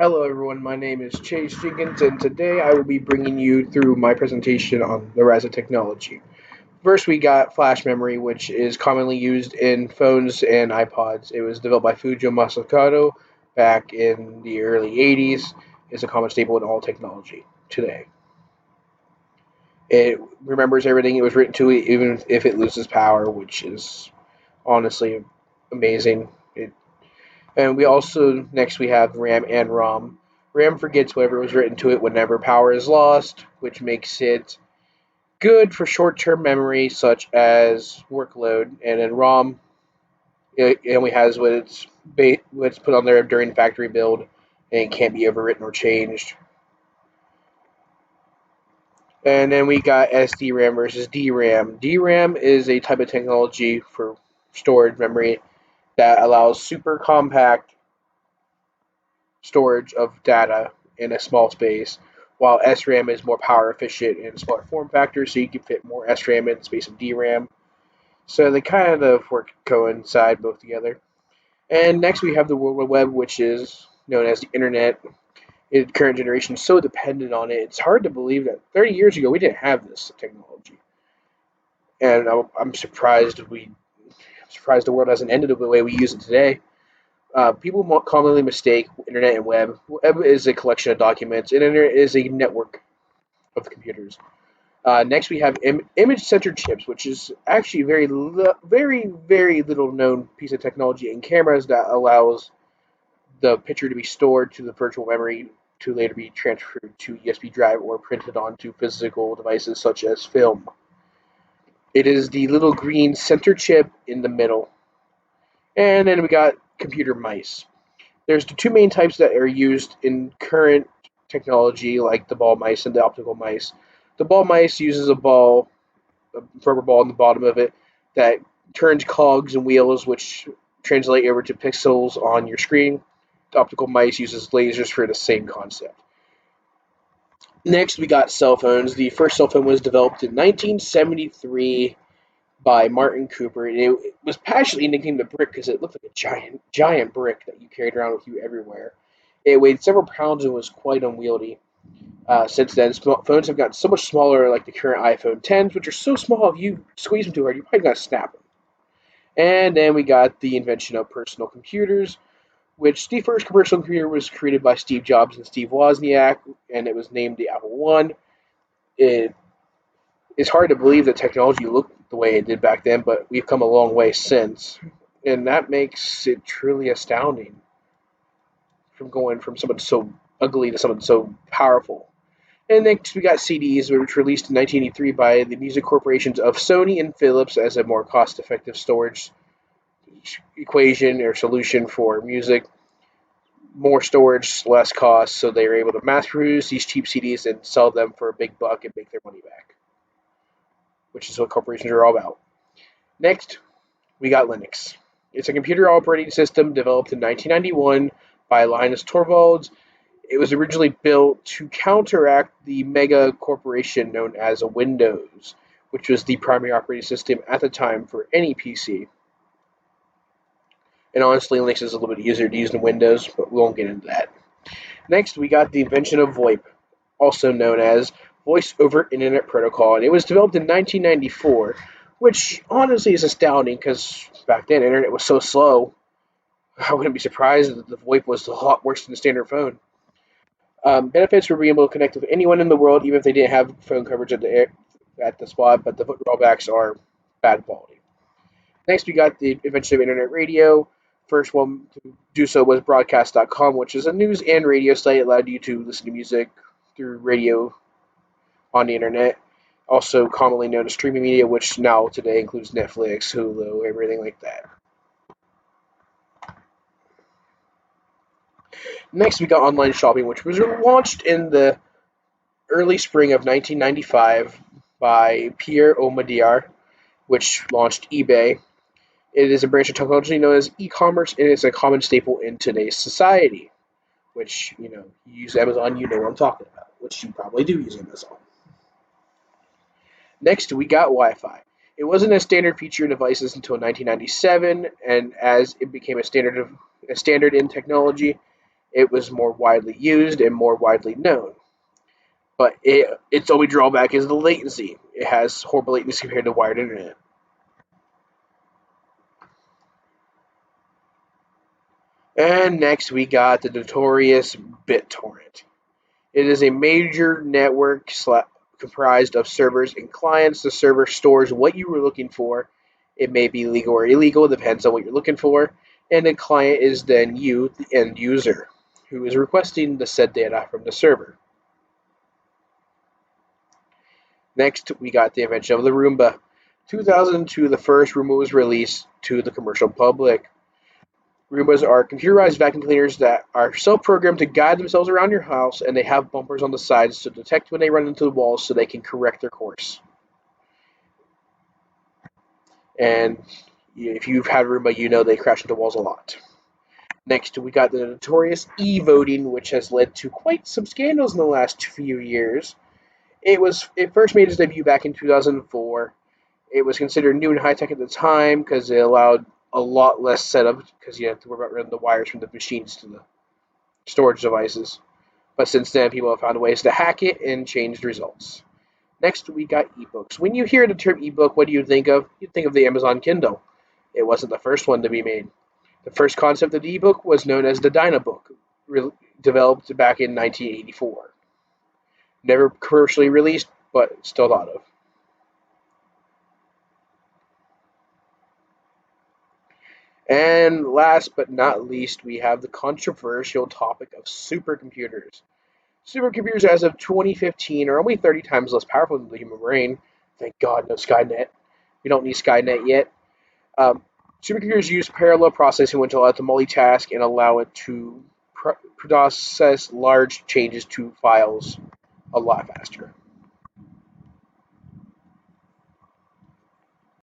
Hello everyone, my name is Chase Jenkins and today I will be bringing you through my presentation on the rise of technology. First we got flash memory, which is commonly used in phones and iPods. It was developed by Fujio Masakato back in the early 80s. It's a common staple in all technology today. It remembers everything it was written to, even if it loses power, which is honestly amazing. And we also next we have RAM and ROM. RAM forgets whatever was written to it whenever power is lost, which makes it good for short-term memory such as workload. And then ROM it only has what's put on there during factory build, and it can't be overwritten or changed. And then we got SDRAM versus DRAM. DRAM is a type of technology for storage memory that allows super compact storage of data in a small space, while SRAM is more power efficient and smaller form factor, so you can fit more SRAM in the space of DRAM. So they kind of work coincide both together. And next we have the World Wide Web, which is known as the Internet. In current generation is so dependent on it. It's hard to believe that 30 years ago we didn't have this technology, and I'm surprised the world hasn't ended the way we use it today. People commonly mistake internet and web. Web is a collection of documents, and internet is a network of computers. Next, we have image-centered chips, which is actually very little known piece of technology in cameras that allows the picture to be stored to the virtual memory to later be transferred to USB drive or printed onto physical devices such as film. It is the little green center chip in the middle. And then we got computer mice. There's the two main types that are used in current technology, like the ball mice and the optical mice. The ball mice uses a rubber ball in the bottom of it that turns cogs and wheels, which translate over to pixels on your screen. The optical mice uses lasers for the same concept. Next, we got cell phones. The first cell phone was developed in 1973 by Martin Cooper. It was passionately nicknamed the Brick because it looked like a giant brick that you carried around with you everywhere. It weighed several pounds and was quite unwieldy. Since then, phones have gotten so much smaller, like the current iPhone 10s, which are so small if you squeeze them too hard, you're probably gonna snap them. And then we got the invention of personal computers, which the first personal computer was created by Steve Jobs and Steve Wozniak, and it was named the Apple One. It It's hard to believe that technology looked the way it did back then, but we've come a long way since. And that makes it truly astounding from going from someone so ugly to someone so powerful. And next we got CDs, which were released in 1983 by the music corporations of Sony and Philips as a more cost-effective storage equation or solution for music. More storage, less cost, so they were able to mass produce these cheap CDs and sell them for a big buck and make their money back, which is what corporations are all about. Next, we got Linux. It's a computer operating system developed in 1991 by Linus Torvalds. It was originally built to counteract the mega corporation known as Windows, which was the primary operating system at the time for any PC. And honestly, Linux is a little bit easier to use than Windows, but we won't get into that. Next, we got the invention of VoIP, also known as Voice over Internet Protocol, and it was developed in 1994, which honestly is astounding because back then internet was so slow. I wouldn't be surprised that the VoIP was a lot worse than the standard phone. Benefits were being able to connect with anyone in the world, even if they didn't have phone coverage at the spot, but the drawbacks are bad quality. Next, we got the invention of internet radio. First one to do so was broadcast.com, which is a news and radio site that allowed you to listen to music through radio on the internet. Also commonly known as streaming media, which now today includes Netflix, Hulu, everything like that. Next, we got online shopping, which was launched in the early spring of 1995 by Pierre Omidyar, which launched eBay. It is a branch of technology known as e-commerce, and it's a common staple in today's society. Which, you use Amazon, you know what I'm talking about, which you probably do use Amazon. Next, we got Wi-Fi. It wasn't a standard feature in devices until 1997, and as it became a standard in technology, It was more widely used and more widely known. But its only drawback is the latency. It has horrible latency compared to wired internet. And next we got the notorious BitTorrent. It is a major network comprised of servers and clients. The server stores what you were looking for. It may be legal or illegal, depends on what you're looking for. And the client is then you, the end user, who is requesting the said data from the server. Next, we got the invention of the Roomba. 2002, the first Roomba was released to the commercial public. Roombas are computerized vacuum cleaners that are self-programmed to guide themselves around your house, and they have bumpers on the sides to detect when they run into the walls so they can correct their course. And if you've had a Roomba, you know they crash into walls a lot. Next, we got the notorious e-voting, which has led to quite some scandals in the last few years. It first made its debut back in 2004. It was considered new and high tech at the time because it allowed a lot less setup because you have to worry about running the wires from the machines to the storage devices. But since then, people have found ways to hack it and change the results. Next, we got ebooks. When you hear the term ebook, what do you think of? You think of the Amazon Kindle. It wasn't the first one to be made. The first concept of the ebook was known as the Dynabook, developed back in 1984. Never commercially released, but still thought of. And last but not least, we have the controversial topic of supercomputers. Supercomputers as of 2015 are only 30 times less powerful than the human brain. Thank God, no Skynet. We don't need Skynet yet. Um, Supercomputers use parallel processing, which allow it to multitask and allow it to process large changes to files a lot faster.